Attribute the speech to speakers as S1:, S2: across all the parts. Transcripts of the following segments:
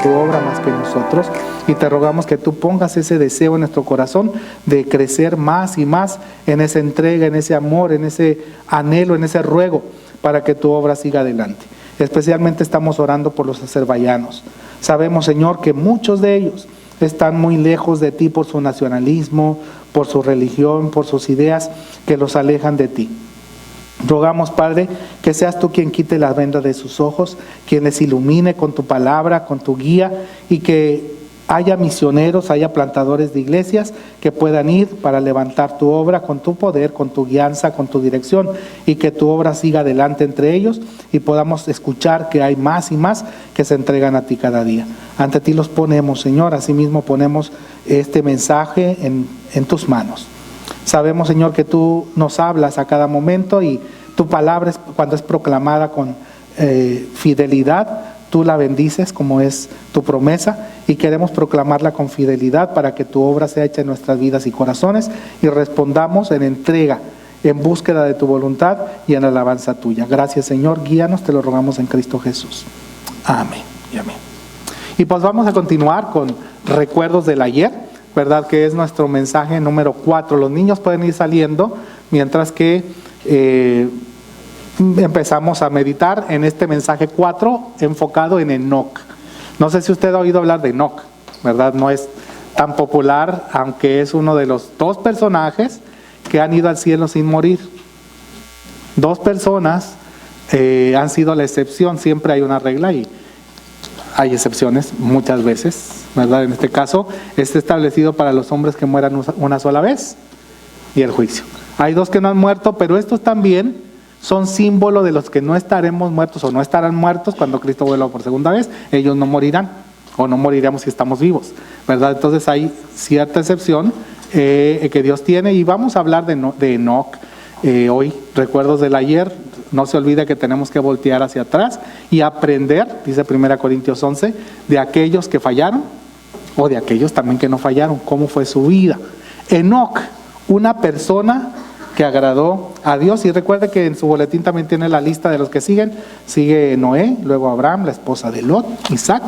S1: tu obra más que nosotros, y te rogamos que tú pongas ese deseo en nuestro corazón de crecer más y más en esa entrega, en ese amor, en ese anhelo, en ese ruego, para que tu obra siga adelante. Especialmente estamos orando por los azerbaiyanos. Sabemos, Señor, que muchos de ellos están muy lejos de ti por su nacionalismo, por su religión, por sus ideas que los alejan de ti. Rogamos, Padre, que seas tú quien quite la venda de sus ojos, quien les ilumine con tu palabra, con tu guía, y que haya misioneros, haya plantadores de iglesias que puedan ir para levantar tu obra con tu poder, con tu guianza, con tu dirección, y que tu obra siga adelante entre ellos y podamos escuchar que hay más y más que se entregan a ti cada día. Ante ti los ponemos, Señor, asimismo ponemos este mensaje en tus manos. Sabemos, Señor, que tú nos hablas a cada momento y tu palabra, cuando es proclamada con fidelidad, tú la bendices como es tu promesa, y queremos proclamarla con fidelidad para que tu obra sea hecha en nuestras vidas y corazones y respondamos en entrega, en búsqueda de tu voluntad y en alabanza tuya. Gracias, Señor, guíanos, te lo rogamos en Cristo Jesús. Amén y amén. Y pues vamos a continuar con recuerdos del ayer, ¿verdad? Que es nuestro mensaje número 4. Los niños pueden ir saliendo mientras que empezamos a meditar en este mensaje 4 enfocado en Enoc. No sé si usted ha oído hablar de Enoc, ¿verdad? No es tan popular, aunque es uno de los 2 personajes que han ido al cielo sin morir. 2 personas han sido la excepción. Siempre hay una regla y hay excepciones muchas veces, ¿verdad? En este caso está establecido para los hombres que mueran una sola vez y el juicio. Hay 2 que no han muerto, pero estos también son símbolo de los que no estaremos muertos o no estarán muertos cuando Cristo vuelva por segunda vez. Ellos no morirán, o no moriremos si estamos vivos, ¿verdad? Entonces hay cierta excepción que Dios tiene, y vamos a hablar de Enoc hoy, recuerdos del ayer. No se olvide que tenemos que voltear hacia atrás y aprender, dice 1 Corintios 11, de aquellos que fallaron o de aquellos también que no fallaron, cómo fue su vida. Enoc, una persona que agradó a Dios, y recuerde que en su boletín también tiene la lista de los que siguen. Sigue Noé, luego Abraham, la esposa de Lot, Isaac,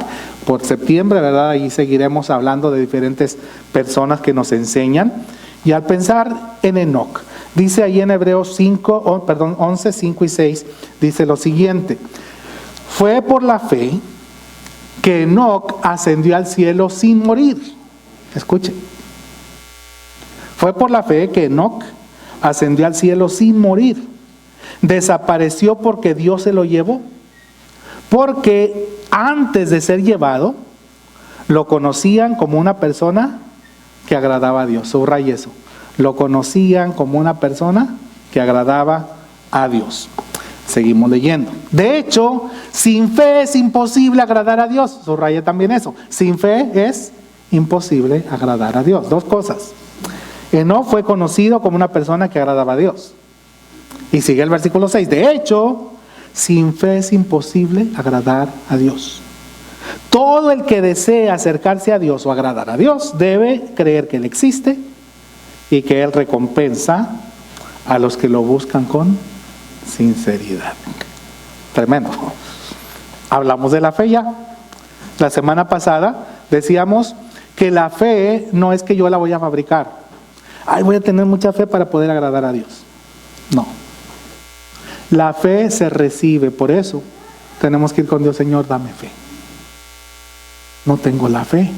S1: por septiembre, ¿verdad? Ahí seguiremos hablando de diferentes personas que nos enseñan. Y al pensar en Enoc, dice ahí en Hebreos 11, 5 y 6, dice lo siguiente: fue por la fe que Enoc ascendió al cielo sin morir. Escuche. Fue por la fe que Enoc ascendió al cielo sin morir. Desapareció porque Dios se lo llevó. Porque antes de ser llevado, lo conocían como una persona que agradaba a Dios. Subraya eso. Lo conocían como una persona que agradaba a Dios. Seguimos leyendo. De hecho, sin fe es imposible agradar a Dios. Subraya también eso. Sin fe es imposible agradar a Dios. 2 cosas. Enoc fue conocido como una persona que agradaba a Dios. Y sigue el versículo 6. De hecho, sin fe es imposible agradar a Dios. Todo el que desee acercarse a Dios o agradar a Dios debe creer que Él existe y que Él recompensa a los que lo buscan con sinceridad. Tremendo. Hablamos de la fe ya. La semana pasada decíamos que la fe no es que yo la voy a fabricar. Ay, voy a tener mucha fe para poder agradar a Dios. No. La fe se recibe, por eso tenemos que ir con Dios. Señor, dame fe. No tengo la fe.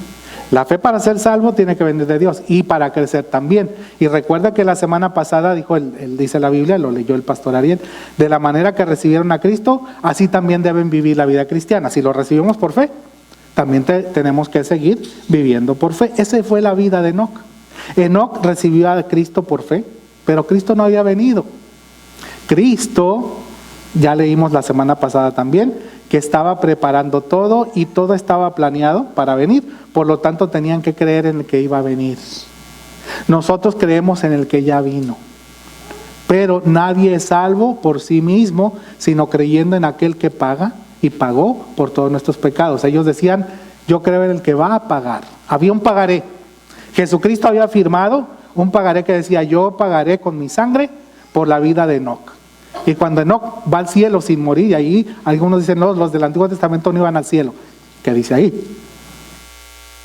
S1: La fe para ser salvo tiene que venir de Dios y para crecer también. Y recuerda que la semana pasada dice la Biblia, lo leyó el pastor Ariel, de la manera que recibieron a Cristo, así también deben vivir la vida cristiana. Si lo recibimos por fe, también tenemos que seguir viviendo por fe. Esa fue la vida de Enoc. Enoc recibió a Cristo por fe, pero Cristo no había venido. Cristo, ya leímos la semana pasada también, que estaba preparando todo y todo estaba planeado para venir. Por lo tanto, tenían que creer en el que iba a venir. Nosotros creemos en el que ya vino. Pero nadie es salvo por sí mismo, sino creyendo en aquel que paga y pagó por todos nuestros pecados. Ellos decían, yo creo en el que va a pagar. Había un pagaré. Jesucristo había firmado un pagaré que decía, yo pagaré con mi sangre por la vida de Enoc. Y cuando Enoc va al cielo sin morir, y ahí algunos dicen, no, los del Antiguo Testamento no iban al cielo. ¿Qué dice ahí?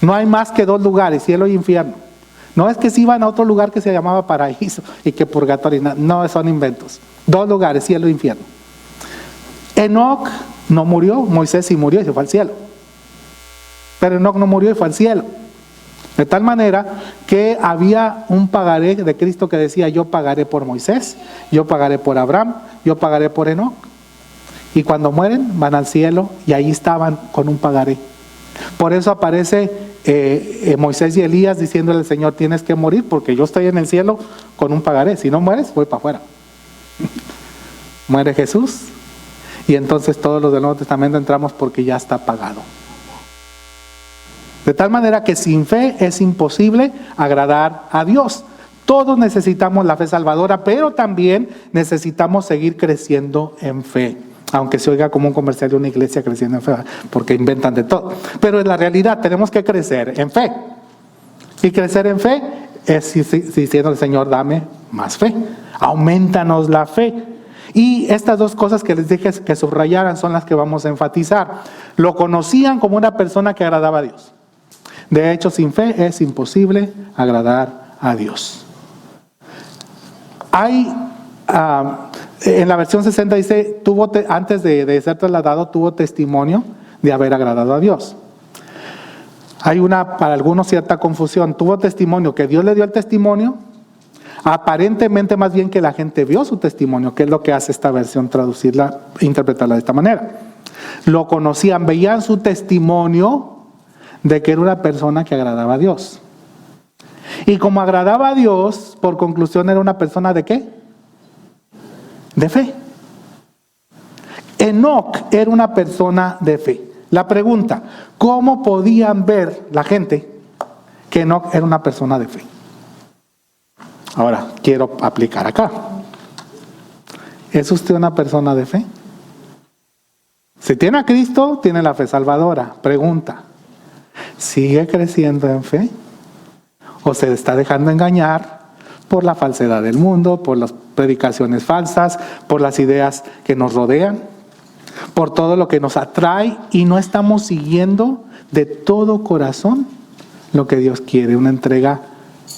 S1: No hay más que dos lugares, cielo y infierno. No es que se iban a otro lugar que se llamaba paraíso y que purgatorio. No, son inventos. Dos lugares, cielo e infierno. Enoc no murió, Moisés sí murió y se fue al cielo. Pero Enoc no murió y fue al cielo. De tal manera que había un pagaré de Cristo que decía: yo pagaré por Moisés, yo pagaré por Abraham, yo pagaré por Enoc. Y cuando mueren van al cielo y ahí estaban con un pagaré. Por eso aparece Moisés y Elías diciéndole al Señor: tienes que morir porque yo estoy en el cielo con un pagaré. Si no mueres, voy para afuera. Muere Jesús y entonces todos los del Nuevo Testamento entramos porque ya está pagado. De tal manera que sin fe es imposible agradar a Dios. Todos necesitamos la fe salvadora, pero también necesitamos seguir creciendo en fe. Aunque se oiga como un comercial de una iglesia creciendo en fe, porque inventan de todo. Pero en la realidad tenemos que crecer en fe. Y crecer en fe es diciendo al Señor: dame más fe, aumentanos la fe. Y estas dos cosas que les dije que subrayaran son las que vamos a enfatizar. Lo conocían como una persona que agradaba a Dios. De hecho, sin fe es imposible agradar a Dios. En la versión 60 dice: antes de ser trasladado, tuvo testimonio de haber agradado a Dios. Hay para algunos cierta confusión. Tuvo testimonio, que Dios le dio el testimonio. Aparentemente más bien que la gente vio su testimonio, que es lo que hace esta versión, traducirla, interpretarla de esta manera. Lo conocían, veían su testimonio de que era una persona que agradaba a Dios. Y como agradaba a Dios, por conclusión era una persona ¿de qué? De fe. Enoc era una persona de fe. La pregunta: ¿cómo podían ver la gente que Enoc era una persona de fe? Ahora, quiero aplicar acá. ¿Es usted una persona de fe? Si tiene a Cristo, tiene la fe salvadora. Pregunta: ¿sigue creciendo en fe? ¿O se está dejando engañar por la falsedad del mundo, por las predicaciones falsas, por las ideas que nos rodean, por todo lo que nos atrae y no estamos siguiendo de todo corazón lo que Dios quiere? Una entrega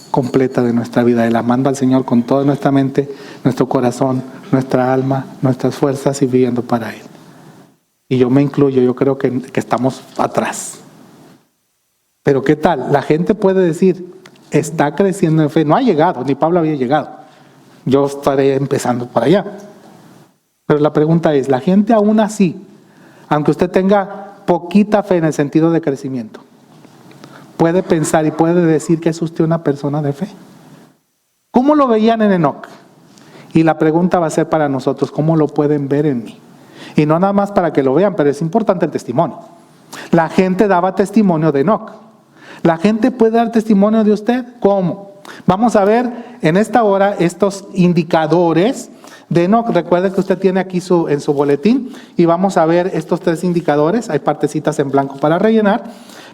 S1: completa de nuestra vida, el amando al Señor con toda nuestra mente, nuestro corazón, nuestra alma, nuestras fuerzas y viviendo para Él. Y yo me incluyo, yo creo que estamos atrás. Pero ¿qué tal? La gente puede decir: está creciendo en fe. No ha llegado, ni Pablo había llegado. Yo estaré empezando por allá. Pero la pregunta es: la gente aún así, aunque usted tenga poquita fe en el sentido de crecimiento, puede pensar y puede decir que es usted una persona de fe. ¿Cómo lo veían en Enoc? Y la pregunta va a ser para nosotros: ¿cómo lo pueden ver en mí? Y no nada más para que lo vean, pero es importante el testimonio. La gente daba testimonio de Enoc. ¿La gente puede dar testimonio de usted? ¿Cómo? Vamos a ver en esta hora estos indicadores de Enoc. Recuerde que usted tiene aquí en su boletín y vamos a ver estos 3 indicadores. Hay partecitas en blanco para rellenar,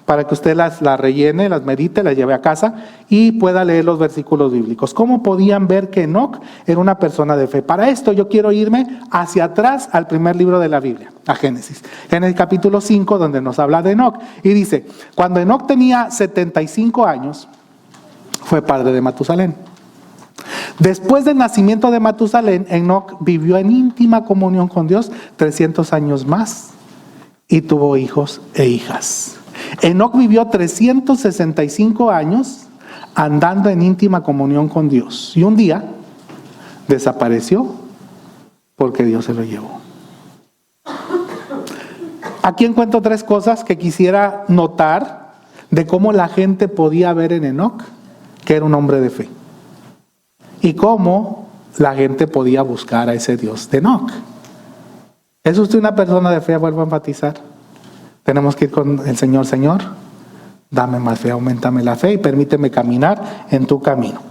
S1: para que usted las rellene, las medite, las lleve a casa y pueda leer los versículos bíblicos. ¿Cómo podían ver que Enoc era una persona de fe? Para esto yo quiero irme hacia atrás al primer libro de la Biblia, a Génesis, en el capítulo 5, donde nos habla de Enoc. Y dice: cuando Enoc tenía 75 años, fue padre de Matusalén. Después del nacimiento de Matusalén, Enoc vivió en íntima comunión con Dios 300 años más y tuvo hijos e hijas. Enoc vivió 365 años andando en íntima comunión con Dios. Y un día desapareció porque Dios se lo llevó. Aquí encuentro 3 cosas que quisiera notar de cómo la gente podía ver en Enoc que era un hombre de fe. Y cómo la gente podía buscar a ese Dios de Enoc. ¿Es usted una persona de fe? Vuelvo a enfatizar. Tenemos que ir con el Señor: Señor, dame más fe, aumentame la fe y permíteme caminar en tu camino.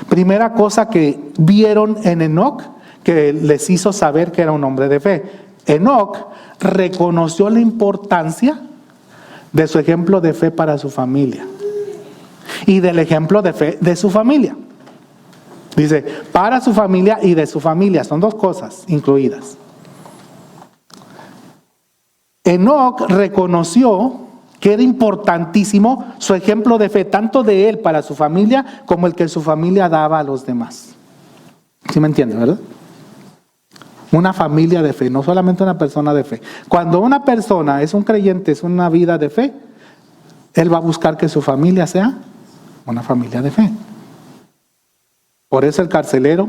S1: Primera cosa que vieron en Enoc, que les hizo saber que era un hombre de fe. Enoc reconoció la importancia de su ejemplo de fe para su familia y del ejemplo de fe de su familia. Dice, para su familia y de su familia, son 2 cosas incluidas. Enoc reconoció que era importantísimo su ejemplo de fe, tanto de él para su familia como el que su familia daba a los demás. ¿Sí me entienden, verdad? Una familia de fe, no solamente una persona de fe. Cuando una persona es un creyente, es una vida de fe, él va a buscar que su familia sea una familia de fe. Por eso el carcelero,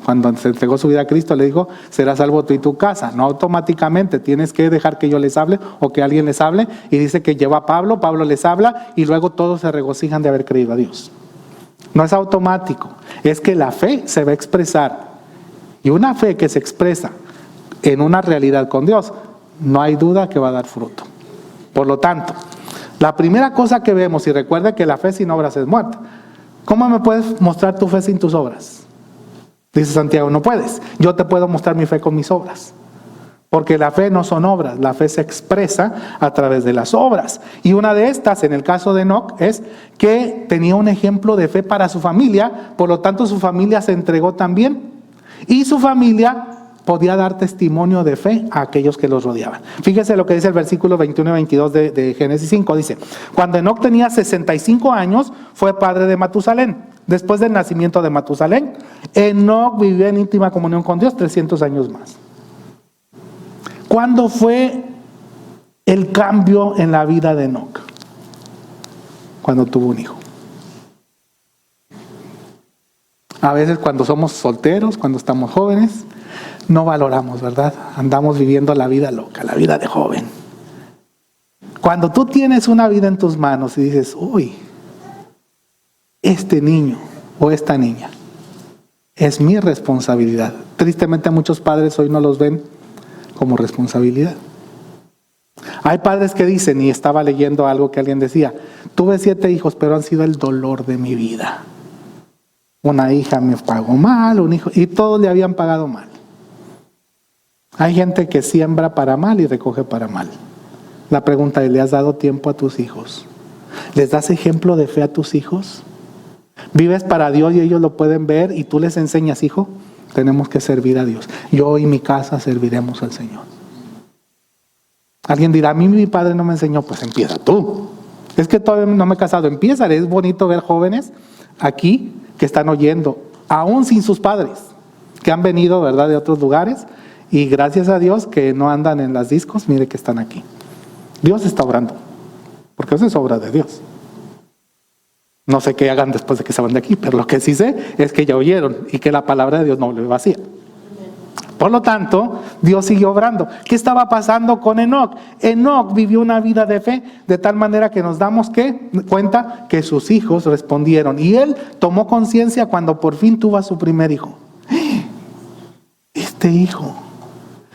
S1: cuando se entregó su vida a Cristo, le dijo, serás salvo tú y tu casa. No automáticamente, tienes que dejar que yo les hable o que alguien les hable. Y dice que lleva a Pablo, Pablo les habla y luego todos se regocijan de haber creído a Dios. No es automático, es que la fe se va a expresar. Y una fe que se expresa en una realidad con Dios, no hay duda que va a dar fruto. Por lo tanto, la primera cosa que vemos, y recuerda que la fe sin obras es muerta. ¿Cómo me puedes mostrar tu fe sin tus obras? Dice Santiago, no puedes. Yo te puedo mostrar mi fe con mis obras. Porque la fe no son obras, la fe se expresa a través de las obras. Y una de estas, en el caso de Enoc, es que tenía un ejemplo de fe para su familia, por lo tanto su familia se entregó también. Y su familia podía dar testimonio de fe a aquellos que los rodeaban. Fíjese lo que dice el versículo 21 y 22 de Génesis 5. Dice, cuando Enoc tenía 65 años, fue padre de Matusalén. Después del nacimiento de Matusalén, Enoc vivió en íntima comunión con Dios 300 años más. ¿Cuándo fue el cambio en la vida de Enoc? Cuando tuvo un hijo. A veces cuando somos solteros, cuando estamos jóvenes, no valoramos, ¿verdad? Andamos viviendo la vida loca, la vida de joven. Cuando tú tienes una vida en tus manos y dices, uy, este niño o esta niña es mi responsabilidad. Tristemente muchos padres hoy no los ven como responsabilidad. Hay padres que dicen, y estaba leyendo algo que alguien decía, tuve 7 hijos, pero han sido el dolor de mi vida. Una hija me pagó mal, un hijo, y todos le habían pagado mal. Hay gente que siembra para mal y recoge para mal. La pregunta es, ¿le has dado tiempo a tus hijos? ¿Les das ejemplo de fe a tus hijos? ¿Vives para Dios y ellos lo pueden ver y tú les enseñas, hijo? Tenemos que servir a Dios. Yo y mi casa serviremos al Señor. Alguien dirá, a mí mi padre no me enseñó, pues empieza tú. Es que todavía no me he casado, empieza. Es bonito ver jóvenes aquí que están oyendo, aún sin sus padres, que han venido, ¿verdad?, de otros lugares, y gracias a Dios que no andan en las discos, mire que están aquí. Dios está obrando, porque eso es obra de Dios. No sé qué hagan después de que se van de aquí, pero lo que sí sé es que ya oyeron y que la palabra de Dios no vuelve vacía. Por lo tanto, Dios siguió obrando. ¿Qué estaba pasando con Enoc? Enoc vivió una vida de fe de tal manera que nos damos cuenta que sus hijos respondieron. Y él tomó conciencia cuando por fin tuvo a su primer hijo. Este hijo,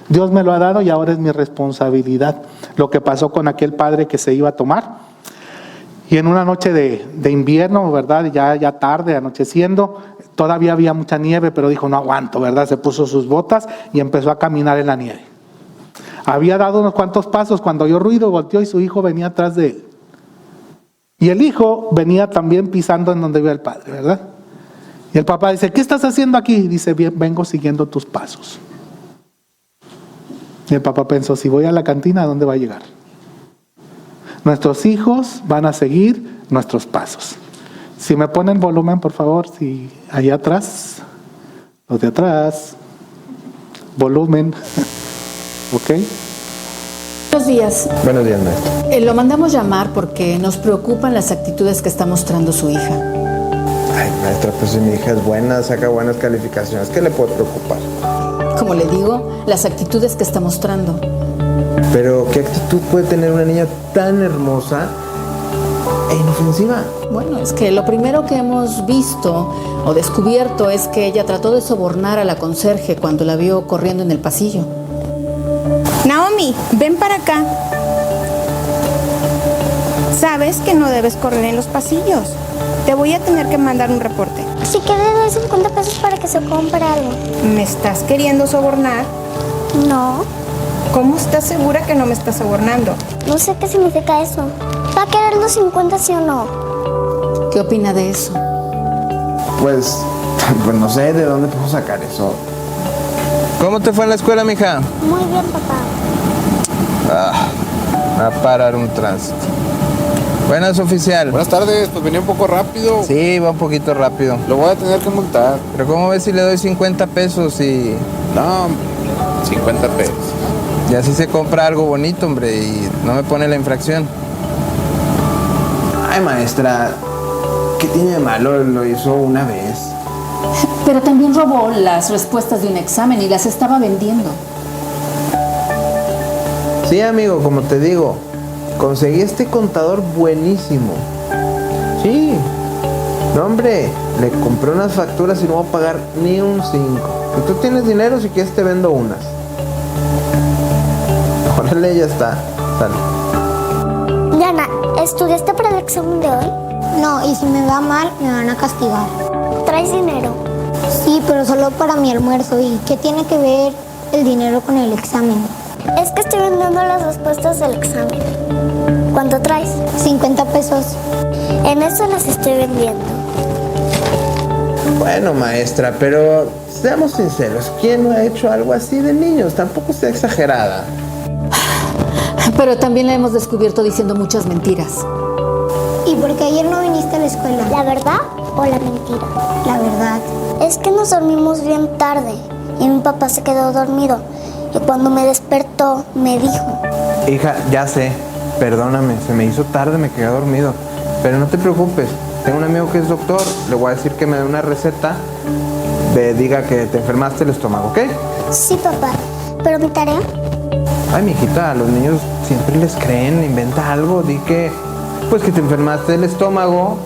S1: Dios me lo ha dado y ahora es mi responsabilidad. Lo que pasó con aquel padre que se iba a tomar. Y en una noche de invierno, ¿verdad? Ya tarde, anocheciendo, todavía había mucha nieve, pero dijo, no aguanto, ¿verdad? Se puso sus botas y empezó a caminar en la nieve. Había dado unos cuantos pasos cuando oyó ruido, volteó y su hijo venía atrás de él. Y el hijo venía también pisando en donde iba el padre, ¿verdad? Y el papá dice, ¿qué estás haciendo aquí? Y dice, bien, vengo siguiendo tus pasos. Y el papá pensó, si voy a la cantina, ¿a dónde va a llegar? Nuestros hijos van a seguir nuestros pasos. Si me ponen volumen, por favor, si allá atrás, los de atrás, volumen, ¿ok?
S2: Buenos días.
S3: Buenos días, maestro.
S2: Lo mandamos llamar porque nos preocupan las actitudes que está mostrando su hija.
S3: Ay, maestra, pues si mi hija es buena, saca buenas calificaciones, ¿qué le puede preocupar?
S2: Como le digo, las actitudes que está mostrando.
S3: Pero, ¿qué actitud puede tener una niña tan hermosa e inofensiva?
S2: Bueno, es que lo primero que hemos visto o descubierto es que ella trató de sobornar a la conserje cuando la vio corriendo en el pasillo.
S4: Naomi, ven para acá. Sabes que no debes correr en los pasillos. Te voy a tener que mandar un reporte.
S5: Así que le doy 50 pesos para que se compre algo.
S4: ¿Me estás queriendo sobornar?
S5: No,
S4: ¿Cómo estás segura que no me estás sobornando?
S5: no sé qué significa eso. ¿Va a querer los 50 sí o no?
S2: ¿Qué opina de eso?
S3: Pues no sé de dónde puedo sacar eso.
S6: ¿Cómo te fue en la escuela, mija?
S5: Muy bien, papá.
S3: Va a parar un tránsito. Buenas, oficial.
S6: Buenas tardes, pues venía un poco rápido.
S3: Sí, va un poquito rápido.
S6: Lo voy a tener que multar.
S3: Pero ¿cómo ves si le doy 50 pesos y
S6: No, 50 pesos.
S3: así se compra algo bonito, hombre, y no me pone la infracción? Ay, maestra, ¿qué tiene de malo? Lo hizo una vez.
S2: Pero también robó las respuestas de un examen y las estaba vendiendo.
S3: Sí, amigo, como te digo, conseguí este contador buenísimo. Sí. No, hombre, le compré unas facturas y no voy a pagar ni un 5. Si tú tienes dinero, si quieres te vendo unas. Órale, ya está. Sale.
S5: Diana, ¿estudiaste para el examen de hoy?
S7: No, y si me va mal, me van a castigar.
S5: ¿Traes dinero?
S7: Sí, pero solo para mi almuerzo. ¿Y qué tiene que ver el dinero con el examen?
S5: Es que estoy vendiendo las respuestas del examen. ¿Cuánto traes?
S7: 50 pesos.
S5: En eso las estoy vendiendo.
S3: Bueno, maestra, pero seamos sinceros, ¿quién no ha hecho algo así de niños? Tampoco sea exagerada.
S2: Pero también la hemos descubierto diciendo muchas mentiras.
S7: ¿Y por qué ayer no viniste a la escuela?
S5: ¿La verdad o la mentira?
S7: La verdad.
S5: Es que nos dormimos bien tarde y mi papá se quedó dormido. Y cuando me despertó, me dijo:
S3: Hija, ya sé, perdóname, se me hizo tarde, me quedé dormido. Pero no te preocupes, tengo un amigo que es doctor, le voy a decir que me dé una receta diga que te enfermaste el estómago, ¿ok?
S5: sí, papá, pero mi tarea.
S3: Ay, mijita, a los niños siempre les creen, inventa algo, di que, pues que te enfermaste el estómago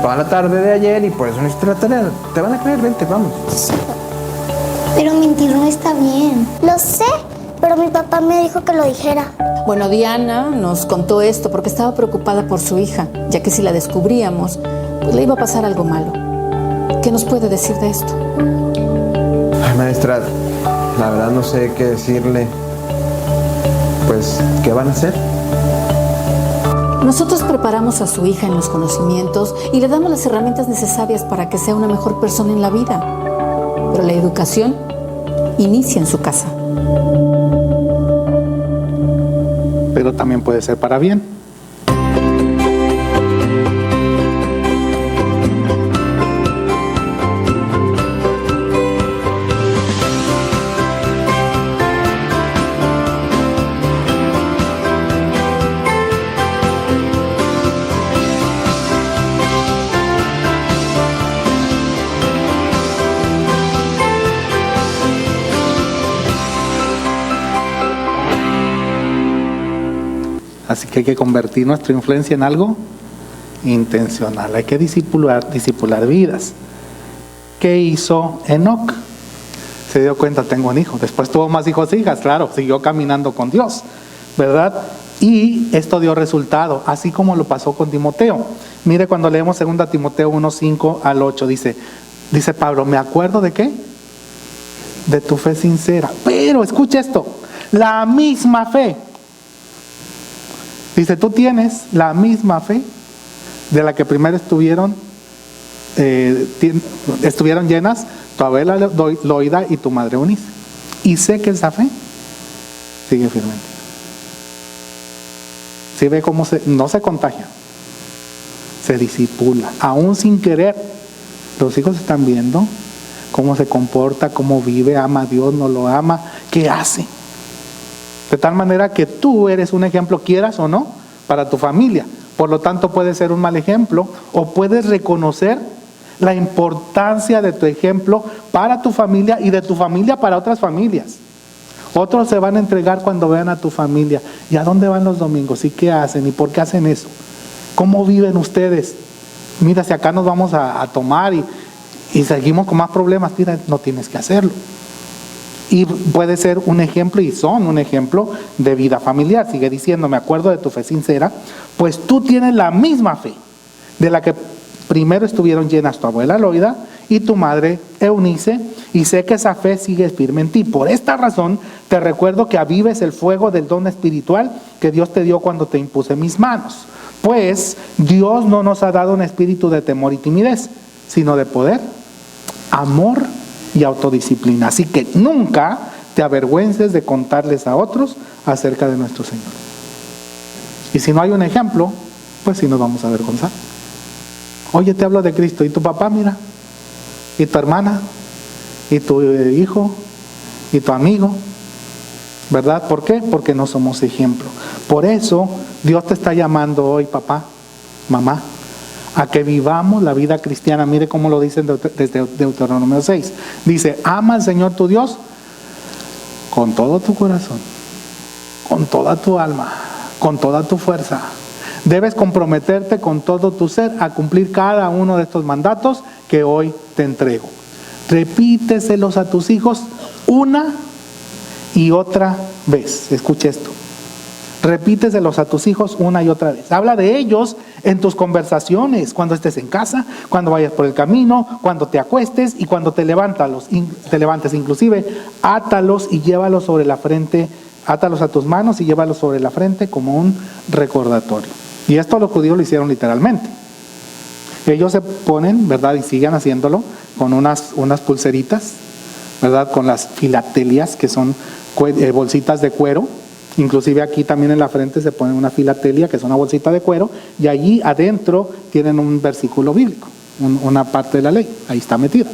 S3: toda la tarde de ayer y por eso no hiciste la tarea. Te van a creer, vente, vamos.
S5: Sí, papá.
S7: Pero mentir no está bien.
S5: Lo sé, pero mi papá me dijo que lo dijera.
S2: Bueno, Diana nos contó esto porque estaba preocupada por su hija, ya que si la descubríamos, pues le iba a pasar algo malo. ¿Qué nos puede decir de esto?
S3: Ay, maestra, la verdad no sé qué decirle. Pues, ¿qué van a hacer?
S2: Nosotros preparamos a su hija en los conocimientos y le damos las herramientas necesarias para que sea una mejor persona en la vida. Pero la educación inicia en su casa.
S1: Pero también puede ser para bien. Así que hay que convertir nuestra influencia en algo intencional. Hay que discipular vidas. ¿Qué hizo Enoc? Se dio cuenta, tengo un hijo. Después tuvo más hijos e hijas, claro, siguió caminando con Dios, ¿verdad? Y esto dio resultado, así como lo pasó con Timoteo. Mire, cuando leemos 2 Timoteo 1:5 al 8, dice Pablo, ¿me acuerdo de qué? De tu fe sincera. Pero, escucha esto, la misma fe. Dice, tú tienes la misma fe de la que primero estuvieron llenas tu abuela Loida y tu madre Eunice. Y sé que esa fe sigue firmemente. ¿Sí ve cómo no se contagia? Se disipula. Aún sin querer, los hijos están viendo cómo se comporta, cómo vive, ama a Dios, no lo ama, qué hace. De tal manera que tú eres un ejemplo, quieras o no, para tu familia. Por lo tanto, puedes ser un mal ejemplo o puedes reconocer la importancia de tu ejemplo para tu familia y de tu familia para otras familias. Otros se van a entregar cuando vean a tu familia. ¿Y a dónde van los domingos? ¿Y qué hacen? ¿Y por qué hacen eso? ¿Cómo viven ustedes? Mira, si acá nos vamos a tomar y seguimos con más problemas, mira, no tienes que hacerlo. Y puede ser un ejemplo, y son un ejemplo de vida familiar. Sigue diciendo, me acuerdo de tu fe sincera, pues tú tienes la misma fe de la que primero estuvieron llenas tu abuela Loida y tu madre Eunice, y sé que esa fe sigue firme en ti. Por esta razón te recuerdo que avives el fuego del don espiritual que Dios te dio cuando te impuse mis manos. Pues Dios no nos ha dado un espíritu de temor y timidez, sino de poder, amor y autodisciplina. Así que nunca te avergüences de contarles a otros acerca de nuestro Señor. Y si no hay un ejemplo, pues sí nos vamos a avergonzar. Oye, te hablo de Cristo, y tu papá, mira, y tu hermana, y tu hijo, y tu amigo, ¿verdad? ¿Por qué? Porque no somos ejemplo. Por eso Dios te está llamando hoy, papá, mamá, a que vivamos la vida cristiana. Mire cómo lo dice desde Deuteronomio 6. Dice, ama al Señor tu Dios con todo tu corazón, con toda tu alma, con toda tu fuerza. Debes comprometerte con todo tu ser a cumplir cada uno de estos mandatos que hoy te entrego. Repíteselos a tus hijos una y otra vez. Escuche esto. Repíteselos a tus hijos una y otra vez. Habla de ellos en tus conversaciones, cuando estés en casa, cuando vayas por el camino, cuando te acuestes y cuando te levantes. Inclusive, átalos y llévalos sobre la frente, átalos a tus manos y llévalos sobre la frente como un recordatorio. Y esto los judíos lo hicieron literalmente. Ellos se ponen, ¿verdad? Y siguen haciéndolo con unas pulseritas, ¿verdad? Con las filatelias, que son bolsitas de cuero. Inclusive aquí también en la frente se pone una filatelia, que es una bolsita de cuero, y allí adentro tienen un versículo bíblico, una parte de la ley, ahí está metida.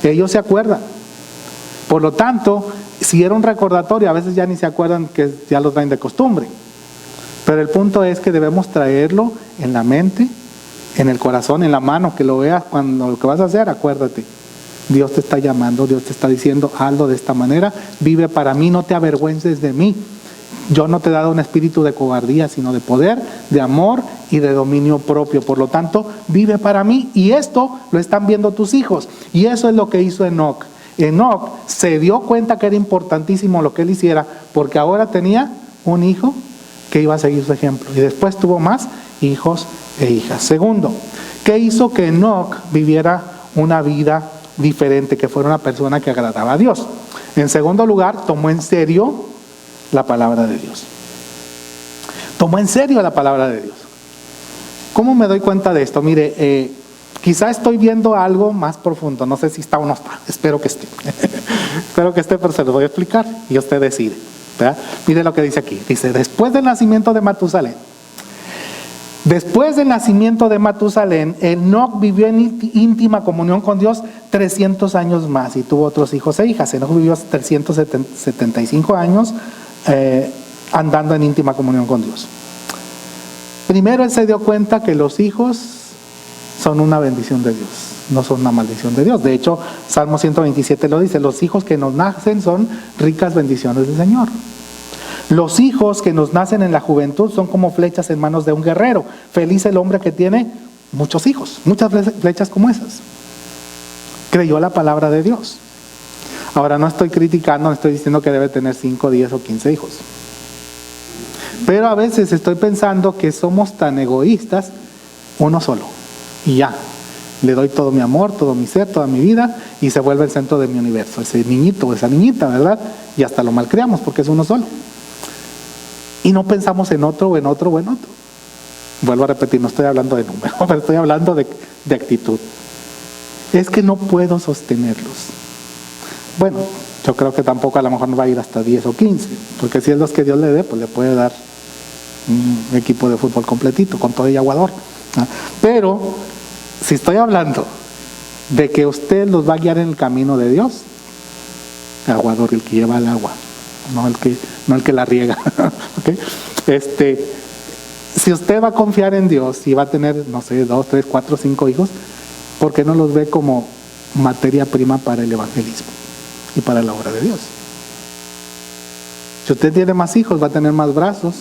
S1: Ellos se acuerdan. Por lo tanto, si era un recordatorio, a veces ya ni se acuerdan, que ya lo traen de costumbre. Pero el punto es que debemos traerlo en la mente, en el corazón, en la mano, que lo veas cuando lo que vas a hacer, acuérdate. Dios te está llamando, Dios te está diciendo, hazlo de esta manera, vive para mí, no te avergüences de mí. Yo no te he dado un espíritu de cobardía, sino de poder, de amor y de dominio propio. Por lo tanto, vive para mí. Y esto lo están viendo tus hijos. Y eso es lo que hizo Enoc. Enoc se dio cuenta que era importantísimo lo que él hiciera, porque ahora tenía un hijo que iba a seguir su ejemplo. Y después tuvo más hijos e hijas. Segundo, ¿qué hizo que Enoc viviera una vida diferente, que fuera una persona que agradaba a Dios? En segundo lugar, tomó en serio la palabra de Dios. Tomó en serio la palabra de Dios. ¿Cómo me doy cuenta de esto? Mire, quizá estoy viendo algo más profundo. No sé si está o no está. Espero que esté. Espero que esté, pero se lo voy a explicar y usted decide, ¿verdad? Mire lo que dice aquí. Dice, después del nacimiento de Matusalén, Enoc vivió en íntima comunión con Dios 300 años más y tuvo otros hijos e hijas. Enoc vivió 375 años andando en íntima comunión con Dios. Primero él se dio cuenta que los hijos son una bendición de Dios, no son una maldición de Dios. De hecho, Salmo 127 lo dice, los hijos que nos nacen son ricas bendiciones del Señor. Los hijos que nos nacen en la juventud son como flechas en manos de un guerrero. Feliz el hombre que tiene muchos hijos, muchas flechas como esas. Creyó la palabra de Dios. Ahora no estoy criticando, no estoy diciendo que debe tener 5, 10 o 15 hijos. Pero a veces estoy pensando que somos tan egoístas, uno solo. Y ya, le doy todo mi amor, todo mi ser, toda mi vida, y se vuelve el centro de mi universo. Ese niñito o esa niñita, ¿verdad? Y hasta lo malcriamos porque es uno solo. Y no pensamos en otro, o en otro, o en otro. Vuelvo a repetir, no estoy hablando de número, pero estoy hablando de actitud. Es que no puedo sostenerlos. Bueno, yo creo que tampoco a lo mejor no va a ir hasta 10 o 15, porque si es los que Dios le dé, pues le puede dar un equipo de fútbol completito, con todo y aguador. Pero si estoy hablando de que usted los va a guiar en el camino de Dios, aguador, el que lleva el agua, no el que la riega. ¿Okay? Si usted va a confiar en Dios y va a tener, no sé, 2, 3, 4, 5 hijos, ¿por qué no los ve como materia prima para el evangelismo y para la obra de Dios? Si usted tiene más hijos, va a tener más brazos,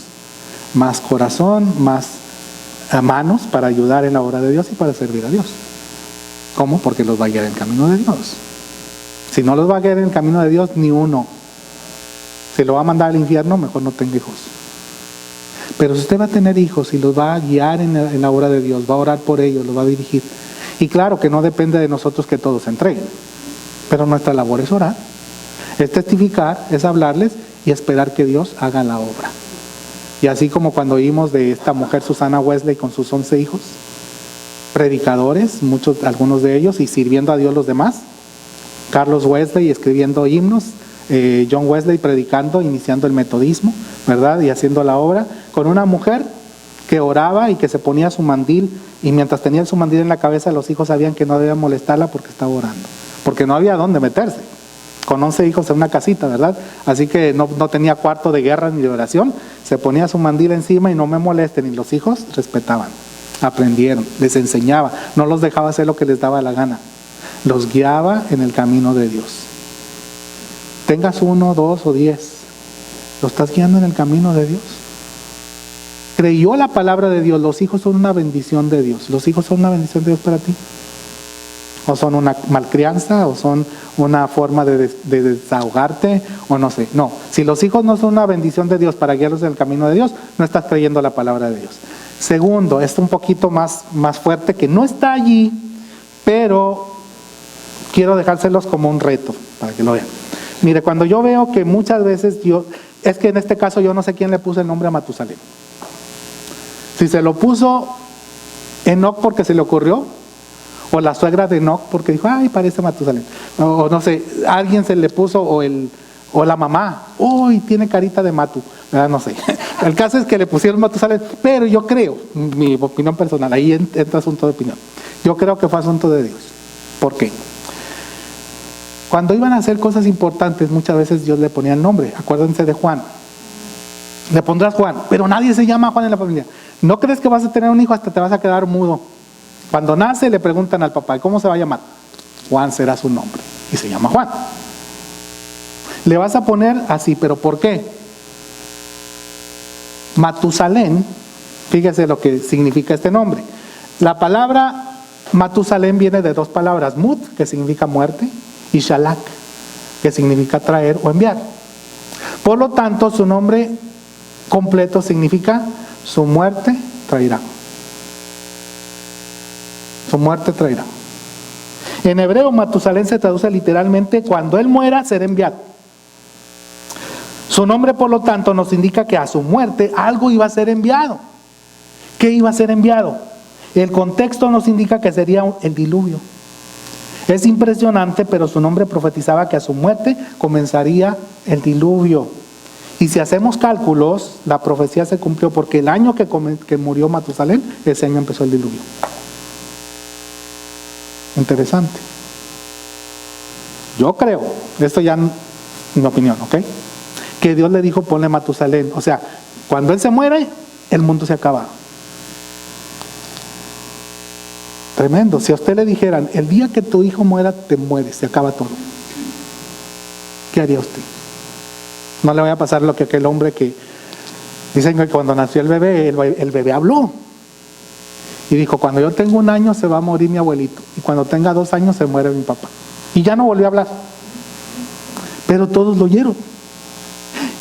S1: más corazón, más manos para ayudar en la obra de Dios y para servir a Dios. ¿Cómo? Porque los va a guiar en el camino de Dios. Si no los va a guiar en el camino de Dios, ni uno. Si lo va a mandar al infierno, mejor no tenga hijos. Pero si usted va a tener hijos y los va a guiar en la obra de Dios, va a orar por ellos, los va a dirigir. Y claro que no depende de nosotros que todos se entreguen, pero nuestra labor es orar, es testificar, es hablarles y esperar que Dios haga la obra. Y así como cuando oímos de esta mujer Susana Wesley con sus 11 hijos, predicadores, algunos de ellos, y sirviendo a Dios los demás. Carlos Wesley escribiendo himnos, John Wesley predicando, iniciando el metodismo, ¿verdad? Y haciendo la obra. con una mujer que oraba y que se ponía su mandil, y mientras tenía su mandil en la cabeza, los hijos sabían que no debían molestarla porque estaba orando, porque no había dónde meterse. Con 11 hijos en una casita, ¿verdad? Así que no tenía cuarto de guerra ni de oración. Se ponía su mandil encima y no me molesten. Y los hijos respetaban, aprendieron, les enseñaba. No los dejaba hacer lo que les daba la gana. Los guiaba en el camino de Dios. Tengas 1, 2 o 10. ¿Lo estás guiando en el camino de Dios? Creyó la palabra de Dios. Los hijos son una bendición de Dios. ¿Los hijos son una bendición de Dios para ti? ¿O son una malcrianza? ¿O son una forma de desahogarte? O no sé. No, si los hijos no son una bendición de Dios para guiarlos en el camino de Dios, no estás creyendo la palabra de Dios. Segundo, es un poquito más fuerte, que no está allí, pero quiero dejárselos como un reto para que lo vean. Mire, cuando yo veo que muchas veces es que en este caso yo no sé quién le puso el nombre a Matusalén. Si se lo puso Enoc porque se le ocurrió, o la suegra de Enoc porque dijo, ay, parece Matusalén, o no sé, alguien se le puso, o la mamá, uy, tiene carita de Matu, ¿verdad? No sé. El caso es que le pusieron Matusalén, pero yo creo, mi opinión personal, ahí entra asunto de opinión, yo creo que fue asunto de Dios. ¿Por qué? Cuando iban a hacer cosas importantes, muchas veces Dios le ponía el nombre. Acuérdense de Juan. Le pondrás Juan, pero nadie se llama Juan en la familia. ¿No crees que vas a tener un hijo hasta te vas a quedar mudo? Cuando nace le preguntan al papá, ¿cómo se va a llamar? Juan será su nombre. Y se llama Juan. Le vas a poner así, ¿pero por qué? Matusalén, fíjese lo que significa este nombre. La palabra Matusalén viene de dos palabras, Mut, que significa muerte, y Shalak, que significa traer o enviar. Por lo tanto, su nombre completo significa su muerte traerá. Su muerte traerá. En hebreo, Matusalén se traduce literalmente, cuando él muera, será enviado. Su nombre, por lo tanto, nos indica que a su muerte algo iba a ser enviado. ¿Qué iba a ser enviado? El contexto nos indica que sería el diluvio. Es impresionante, pero su nombre profetizaba que a su muerte comenzaría el diluvio. Y si hacemos cálculos, la profecía se cumplió, porque el año que murió Matusalén, ese año empezó el diluvio. Interesante. Yo creo, esto ya mi opinión, ¿ok? Que Dios le dijo, ponle Matusalén. O sea, cuando él se muere, el mundo se acaba. Tremendo. Si a usted le dijeran, el día que tu hijo muera, te mueres, se acaba todo. ¿Qué haría usted? No le voy a pasar lo que aquel hombre que dicen que cuando nació el bebé habló. Y dijo, cuando yo tengo 1 año se va a morir mi abuelito. Y cuando tenga 2 años se muere mi papá. Y ya no volvió a hablar. Pero todos lo oyeron.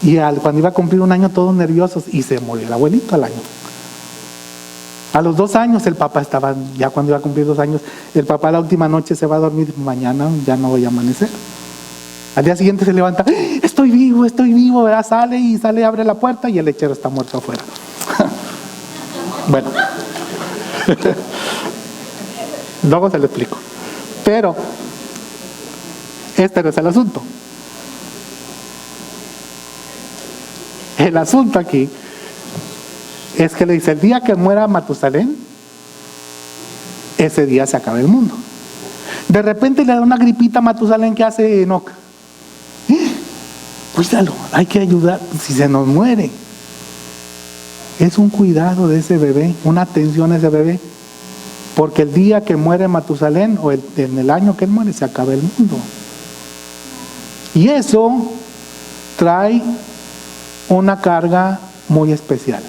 S1: Y cuando iba a cumplir 1 año, todos nerviosos. Y se murió el abuelito al año. A los 2 años el papá estaba, ya cuando iba a cumplir 2 años, el papá la última noche se va a dormir, mañana ya no voy a amanecer. Al día siguiente se levanta, estoy vivo, ¿verdad? Sale, abre la puerta y el lechero está muerto afuera. Bueno, luego se lo explico. Pero este no es el asunto. El asunto aquí es que le dice, el día que muera Matusalén, ese día se acaba el mundo. De repente le da una gripita a Matusalén, que hace Enoc. Cuídalo, hay que ayudar si se nos muere. Es un cuidado de ese bebé, una atención a ese bebé. Porque el día que muere Matusalén, o en el año que él muere, se acaba el mundo. Y eso trae una carga muy especial.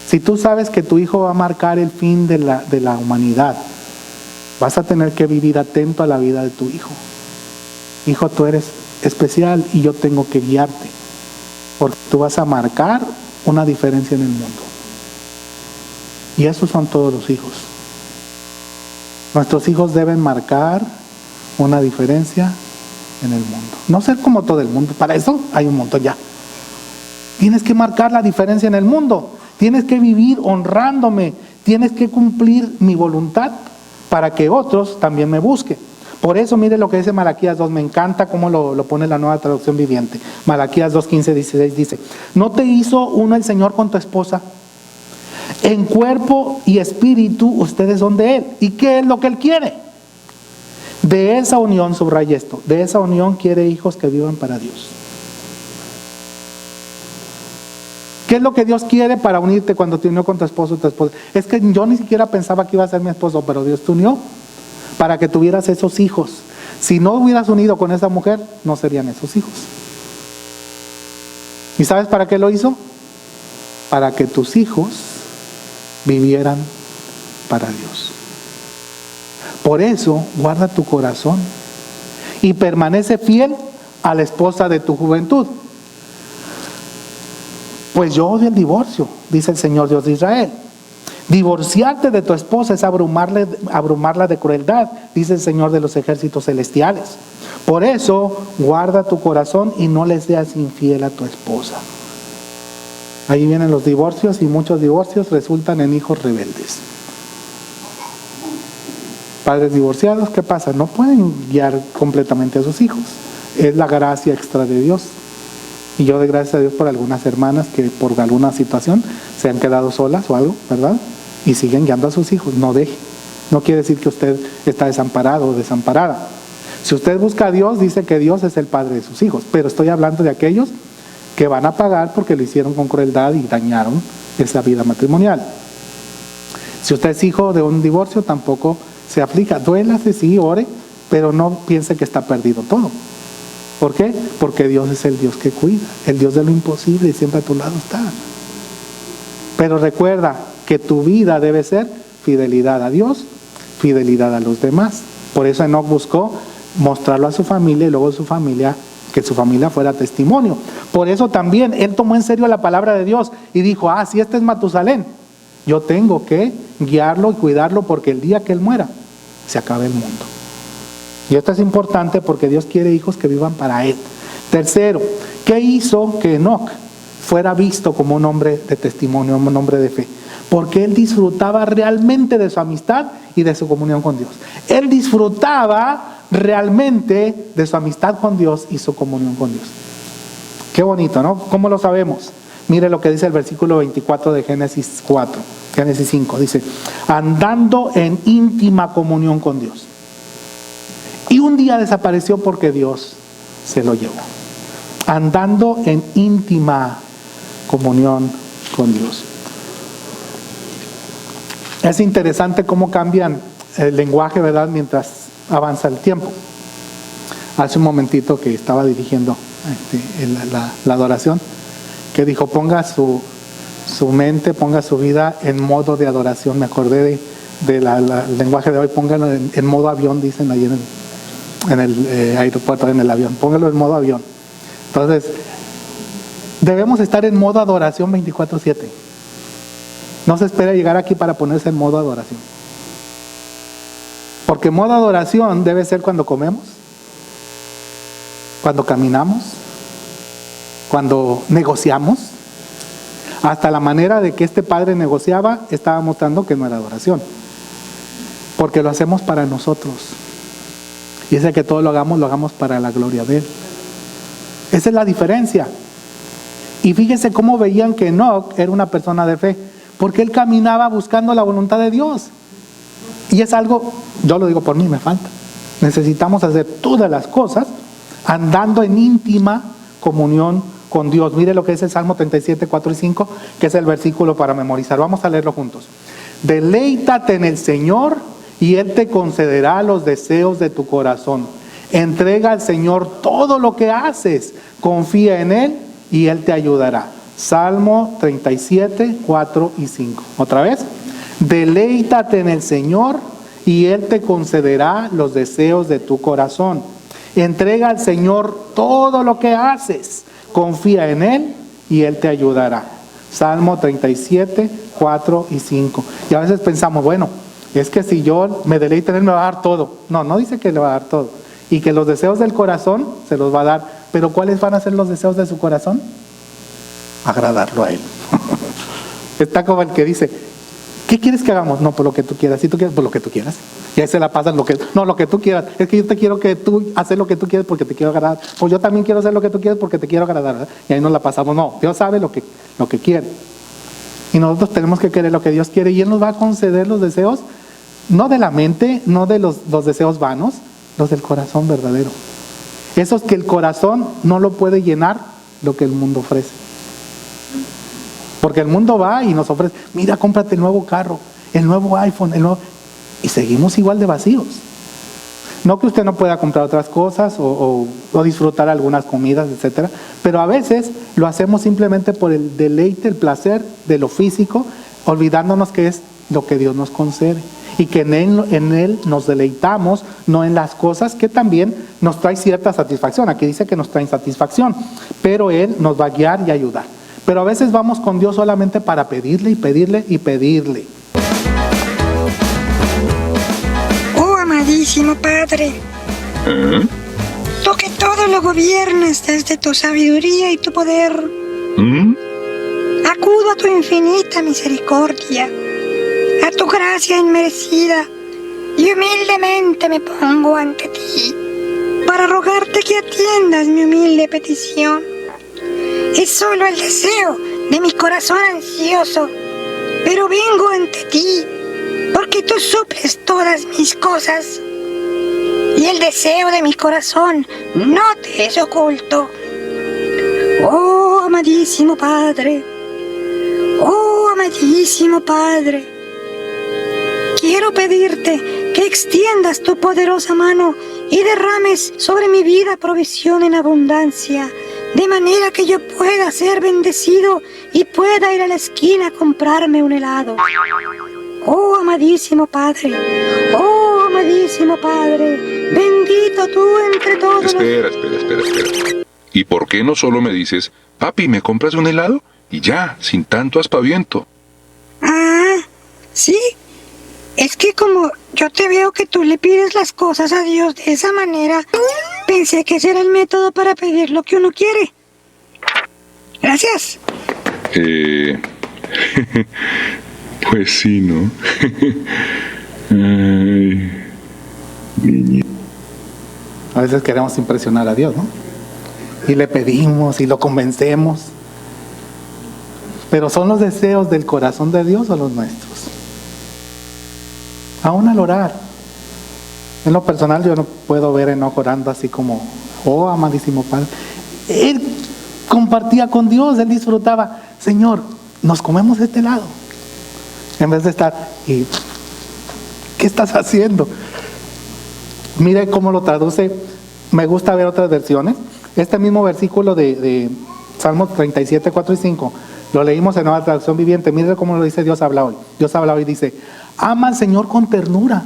S1: Si tú sabes que tu hijo va a marcar el fin de la humanidad, vas a tener que vivir atento a la vida de tu hijo. Hijo, tú eres especial y yo tengo que guiarte, porque tú vas a marcar una diferencia en el mundo. Y esos son todos los hijos. Nuestros hijos deben marcar una diferencia en el mundo. No ser como todo el mundo, para eso hay un montón ya. Tienes que marcar la diferencia en el mundo. Tienes que vivir honrándome. Tienes que cumplir mi voluntad para que otros también me busquen. Por eso mire lo que dice Malaquías 2, me encanta cómo lo pone la Nueva Traducción Viviente. Malaquías 2, 15, 16 dice, ¿no te hizo uno el Señor con tu esposa? En cuerpo y espíritu ustedes son de Él. ¿Y qué es lo que Él quiere? De esa unión, subraya esto, de esa unión quiere hijos que vivan para Dios. ¿Qué es lo que Dios quiere para unirte cuando te unió con tu esposo o tu esposa? Es que yo ni siquiera pensaba que iba a ser mi esposo, pero Dios te unió para que tuvieras esos hijos. Si no hubieras unido con esa mujer, no serían esos hijos. ¿Y sabes para qué lo hizo? Para que tus hijos vivieran para Dios. Por eso, guarda tu corazón y permanece fiel a la esposa de tu juventud. Pues yo odio el divorcio, dice el Señor Dios de Israel. Divorciarte de tu esposa es abrumarla de crueldad, dice el Señor de los ejércitos celestiales. Por eso, guarda tu corazón y no le seas infiel a tu esposa. Ahí vienen los divorcios y muchos divorcios resultan en hijos rebeldes. Padres divorciados, ¿qué pasa? No pueden guiar completamente a sus hijos. Es la gracia extra de Dios. Y yo doy gracias a Dios por algunas hermanas que por alguna situación se han quedado solas o algo, ¿verdad? Y siguen guiando a sus hijos. No deje. No quiere decir que usted está desamparado o desamparada. Si usted busca a Dios, dice que Dios es el padre de sus hijos. Pero estoy hablando de aquellos que van a pagar porque lo hicieron con crueldad y dañaron esa vida matrimonial. Si usted es hijo de un divorcio, tampoco se aflija. Duélase, sí, ore, pero no piense que está perdido todo. ¿Por qué? Porque Dios es el Dios que cuida, el Dios de lo imposible y siempre a tu lado está. Pero recuerda que tu vida debe ser fidelidad a Dios, fidelidad a los demás. Por eso Enoc buscó mostrarlo a su familia y luego su familia, que su familia fuera testimonio. Por eso también él tomó en serio la palabra de Dios y dijo, si este es Matusalén, yo tengo que guiarlo y cuidarlo porque el día que él muera, se acabe el mundo. Y esto es importante porque Dios quiere hijos que vivan para Él. Tercero, ¿qué hizo que Enoc fuera visto como un hombre de testimonio, un hombre de fe? Porque él disfrutaba realmente de su amistad y de su comunión con Dios. Él disfrutaba realmente de su amistad con Dios y su comunión con Dios. Qué bonito, ¿no? ¿Cómo lo sabemos? Mire lo que dice el versículo 24 de Génesis 5. Dice, andando en íntima comunión con Dios. Y un día desapareció porque Dios se lo llevó. Andando en íntima comunión con Dios. Es interesante cómo cambian el lenguaje, ¿verdad? Mientras avanza el tiempo. Hace un momentito que estaba dirigiendo la adoración, que dijo, ponga su mente, ponga su vida en modo de adoración. Me acordé del lenguaje de hoy, póngalo en modo avión, dicen ahí en el aeropuerto, en el avión, póngalo en modo avión. Entonces, debemos estar en modo adoración 24/7. No se espera llegar aquí para ponerse en modo adoración. Porque modo adoración debe ser cuando comemos, cuando caminamos, cuando negociamos. Hasta la manera de que este padre negociaba estaba mostrando que no era adoración. Porque lo hacemos para nosotros. Y ese que todo lo hagamos para la gloria de Él. Esa es la diferencia. Y fíjense cómo veían que Enoc era una persona de fe, porque él caminaba buscando la voluntad de Dios. Y es algo, yo lo digo por mí, me falta. Necesitamos hacer todas las cosas andando en íntima comunión con Dios. Mire lo que es el Salmo 37, 4 y 5, que es el versículo para memorizar. Vamos a leerlo juntos. Deleítate en el Señor y Él te concederá los deseos de tu corazón. Entrega al Señor todo lo que haces. Confía en Él y Él te ayudará. Salmo 37, 4 y 5. Otra vez. Deleítate en el Señor y Él te concederá los deseos de tu corazón. Entrega al Señor todo lo que haces. Confía en Él y Él te ayudará. Salmo 37, 4 y 5. Y a veces pensamos, bueno, es que si yo me deleito en Él me va a dar todo. No, no dice que le va a dar todo. Y que los deseos del corazón se los va a dar. Pero ¿cuáles van a ser los deseos de su corazón? Agradarlo a Él. Está como el que dice, ¿Qué quieres que hagamos? No, por lo que tú quieras. Si tú quieres, por lo que tú quieras. Y ahí se la pasan lo que tú quieras. Es que yo te quiero que tú haces lo que tú quieres porque te quiero agradar. O yo también quiero hacer lo que tú quieres porque te quiero agradar, ¿verdad? Y ahí nos la pasamos. No, Dios sabe lo que quiere. Y nosotros tenemos que querer lo que Dios quiere. Y Él nos va a conceder los deseos, no de la mente, no de los deseos vanos, los del corazón verdadero. Esos que el corazón no lo puede llenar lo que el mundo ofrece. Porque el mundo va y nos ofrece, mira, cómprate el nuevo carro, el nuevo iPhone, y seguimos igual de vacíos. No que usted no pueda comprar otras cosas o disfrutar algunas comidas, etcétera, pero a veces lo hacemos simplemente por el deleite, el placer de lo físico, olvidándonos que es lo que Dios nos concede y que en él nos deleitamos, no en las cosas que también nos trae cierta satisfacción. Aquí dice que nos traen satisfacción, pero Él nos va a guiar y ayudar. Pero a veces vamos con Dios solamente para pedirle y pedirle y pedirle.
S8: Oh, amadísimo Padre, tú que todo lo gobiernas desde tu sabiduría y tu poder, acudo a tu infinita misericordia, a tu gracia inmerecida, y humildemente me pongo ante ti para rogarte que atiendas mi humilde petición. Es solo el deseo de mi corazón ansioso, pero vengo ante ti porque tú suples todas mis cosas. Y el deseo de mi corazón no te es oculto. Oh, amadísimo Padre, oh, amadísimo Padre, quiero pedirte que extiendas tu poderosa mano y derrames sobre mi vida provisión en abundancia, de manera que yo pueda ser bendecido y pueda ir a la esquina a comprarme un helado. Oh, amadísimo Padre, bendito tú entre todos.
S9: Espera. ¿Y por qué no solo me dices, papi, ¿me compras un helado? Y ya, sin tanto aspaviento.
S8: Ah, sí. Es que como yo te veo que tú le pides las cosas a Dios de esa manera, pensé que ese era el método para pedir lo que uno quiere. Gracias.
S9: Pues sí, ¿no? Ay, niña.
S1: A veces queremos impresionar a Dios, ¿no? Y le pedimos y lo convencemos. Pero ¿son los deseos del corazón de Dios o los nuestros? Aún al orar, en lo personal yo no puedo ver a Enoc orando así como, oh, amadísimo Padre. Él compartía con Dios, él disfrutaba, Señor, nos comemos este helado. En vez de estar, ¿y qué estás haciendo? Mire cómo lo traduce, me gusta ver otras versiones. Este mismo versículo de Salmos 37, 4 y 5, lo leímos en Nueva Traducción Viviente. Mire cómo lo dice Dios habla hoy. Dios habla hoy y dice, ama al Señor con ternura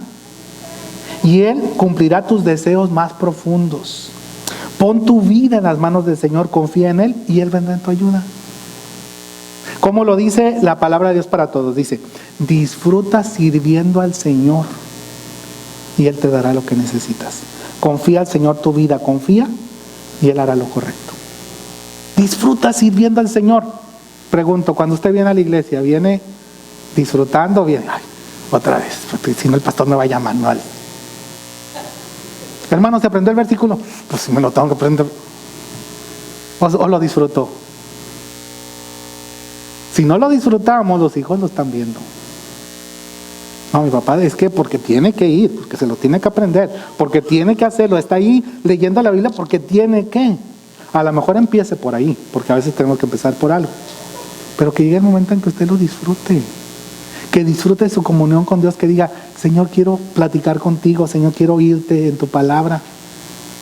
S1: y Él cumplirá tus deseos más profundos. Pon tu vida en las manos del Señor, confía en Él y Él vendrá en tu ayuda. ¿Cómo lo dice la palabra de Dios para todos? Dice, disfruta sirviendo al Señor y Él te dará lo que necesitas. Confía al Señor tu vida, confía y Él hará lo correcto. Disfruta sirviendo al Señor. Pregunto, cuando usted viene a la iglesia, ¿viene disfrutando o viene, ay, otra vez, porque si no el pastor me va a llamar mal? Hermano, ¿se aprendió el versículo? Pues si me lo tengo que aprender. ¿O lo disfrutó? Si no lo disfrutamos, los hijos lo están viendo. No, mi papá es que porque tiene que ir, porque se lo tiene que aprender, porque tiene que hacerlo, está ahí leyendo la Biblia porque tiene que. A lo mejor empiece por ahí, porque a veces tenemos que empezar por algo. Pero que llegue el momento en que usted lo disfrute. Que disfrute de su comunión con Dios, que diga, Señor, quiero platicar contigo, Señor, quiero oírte en tu palabra.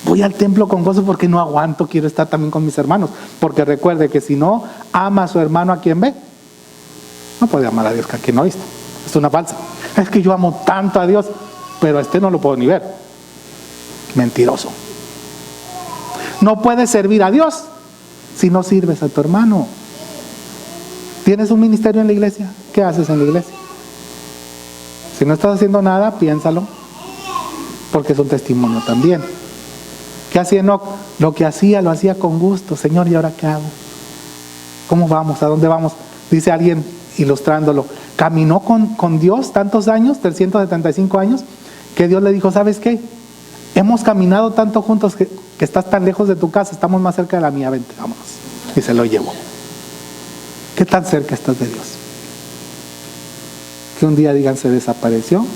S1: Voy al templo con gozo porque no aguanto, quiero estar también con mis hermanos. Porque recuerde que si no ama a su hermano, ¿a quien ve? No puede amar a Dios que a quien no viste. Es una falsa. Es que yo amo tanto a Dios, pero a este no lo puedo ni ver. Mentiroso. No puedes servir a Dios si no sirves a tu hermano. ¿Tienes un ministerio en la iglesia? ¿Qué haces en la iglesia? Si no estás haciendo nada, piénsalo, porque es un testimonio también. ¿Qué hacía Enoc? Lo que hacía, lo hacía con gusto. Señor, ¿y ahora qué hago? ¿Cómo vamos? ¿A dónde vamos? Dice alguien, ilustrándolo, caminó con Dios tantos años, 375 años, que Dios le dijo, ¿sabes qué? Hemos caminado tanto juntos que estás tan lejos de tu casa, estamos más cerca de la mía, vente, vámonos. Y se lo llevó. ¿Qué tan cerca estás de Dios? Que un día digan, se desapareció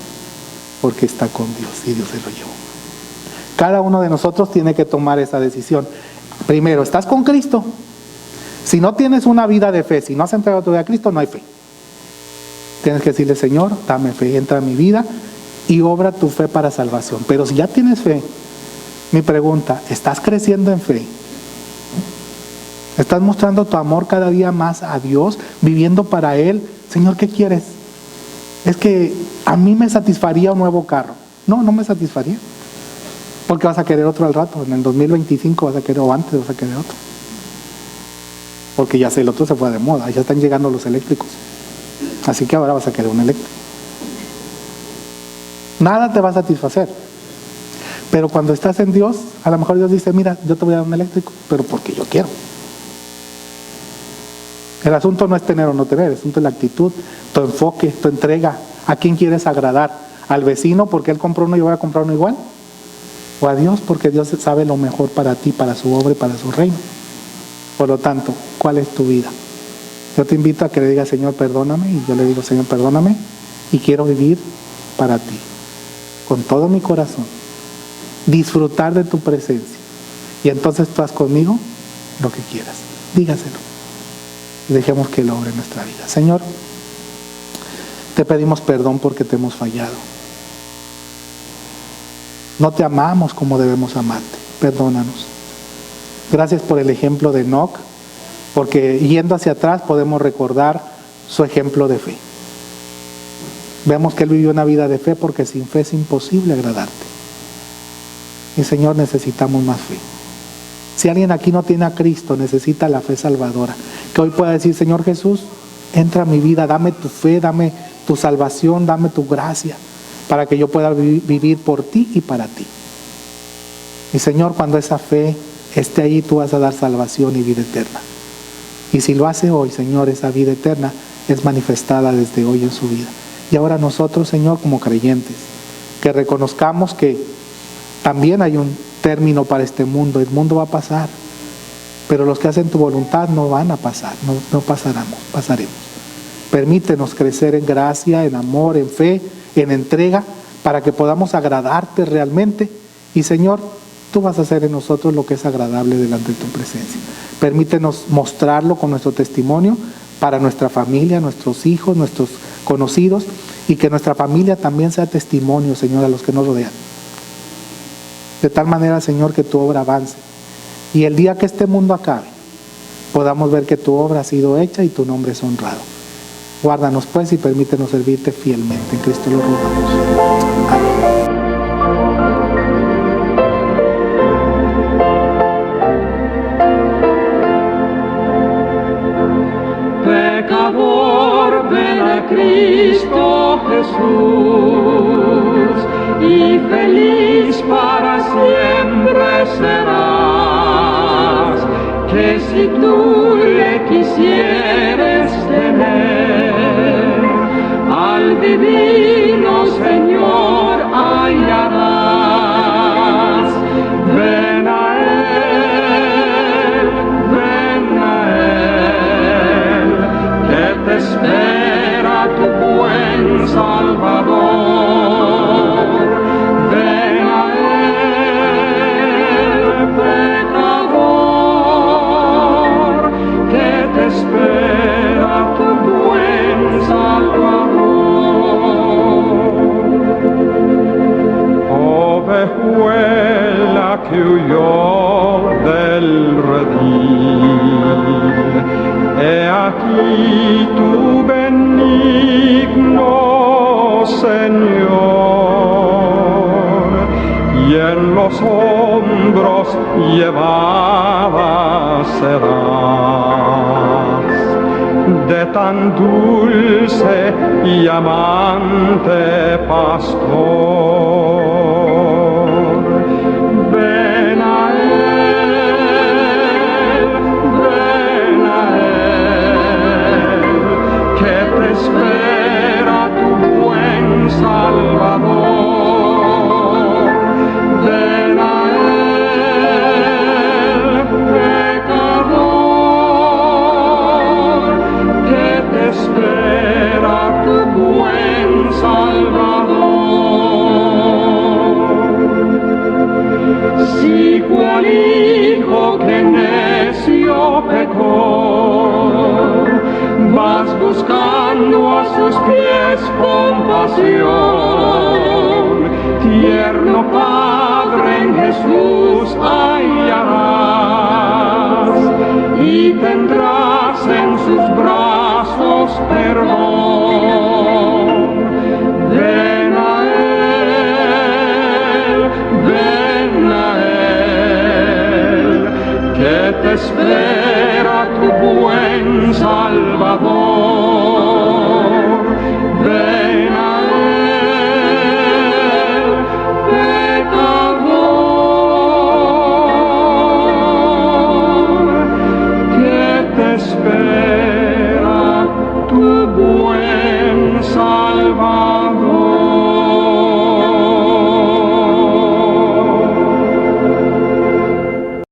S1: porque está con Dios y Dios se lo llevó. Cada uno de nosotros tiene que tomar esa decisión. Primero, ¿estás con Cristo? Si no tienes una vida de fe, si no has entregado tu vida a Cristo, no hay fe. Tienes que decirle, Señor, dame fe, entra en mi vida y obra tu fe para salvación. Pero si ya tienes fe, mi pregunta, ¿estás creciendo en fe? ¿Estás mostrando tu amor cada día más a Dios, viviendo para Él? Señor, ¿qué quieres? Es que a mí me satisfaría un nuevo carro. No me satisfaría. Porque vas a querer otro al rato. En el 2025 vas a querer, o antes vas a querer otro. Porque ya sé, el otro se fue de moda. Ya están llegando los eléctricos. Así que ahora vas a querer un eléctrico. Nada te va a satisfacer. Pero cuando estás en Dios, a lo mejor Dios dice, mira, yo te voy a dar un eléctrico, pero porque yo quiero. El asunto no es tener o no tener, el asunto es la actitud, tu enfoque, tu entrega. ¿A quién quieres agradar? ¿Al vecino porque él compró uno y yo voy a comprar uno igual? ¿O a Dios porque Dios sabe lo mejor para ti, para su obra y para su reino? Por lo tanto, ¿cuál es tu vida? Yo te invito a que le digas, Señor, perdóname, y yo le digo, Señor, perdóname, y quiero vivir para ti, con todo mi corazón, disfrutar de tu presencia, y entonces tú haz conmigo lo que quieras. Dígaselo, y dejemos que Él obre en nuestra vida. Señor, te pedimos perdón porque te hemos fallado. No te amamos como debemos amarte, perdónanos. Gracias por el ejemplo de Enoc, porque yendo hacia atrás podemos recordar su ejemplo de fe. Vemos que él vivió una vida de fe porque sin fe es imposible agradarte. Y Señor, necesitamos más fe. Si alguien aquí no tiene a Cristo, necesita la fe salvadora. Que hoy pueda decir, Señor Jesús, entra a mi vida, dame tu fe, dame tu salvación, dame tu gracia, para que yo pueda vivir por ti y para ti. Y Señor, cuando esa fe esté ahí, tú vas a dar salvación y vida eterna. Y si lo hace hoy, Señor, esa vida eterna es manifestada desde hoy en su vida. Y ahora nosotros, Señor, como creyentes, que reconozcamos que también hay un término para este mundo. El mundo va a pasar, pero los que hacen tu voluntad no van a pasar, no pasaremos. Permítenos crecer en gracia, en amor, en fe, en entrega, para que podamos agradarte realmente. Y Señor, tú vas a hacer en nosotros lo que es agradable delante de tu presencia. Permítenos mostrarlo con nuestro testimonio para nuestra familia, nuestros hijos, nuestros conocidos, y que nuestra familia también sea testimonio, Señor, a los que nos rodean. De tal manera, Señor, que tu obra avance. Y el día que este mundo acabe, podamos ver que tu obra ha sido hecha y tu nombre es honrado. Guárdanos pues y permítenos servirte fielmente. En Cristo lo rogamos. Amén.
S10: Pecador, ven a Cristo Jesús, y feliz para siempre serás, que si tú le quisieres tener, al divino Señor hallarás. Ven a Él, ven a Él, que te espera tu buen Salvador. Ven a Él, pecador, que te espera tu buen Salvador. Ovejuela que huyó del redil, he aquí tu benigno Señor, y en los hombros llevada serás de tan dulce y amante pastor. Ven a Él, ven a Él, que te espera buscando a sus pies compasión. Tierno Padre, en Jesús hallarás y tendrás en sus brazos perdón. Ven a Él, que te espera tu buen Salvador.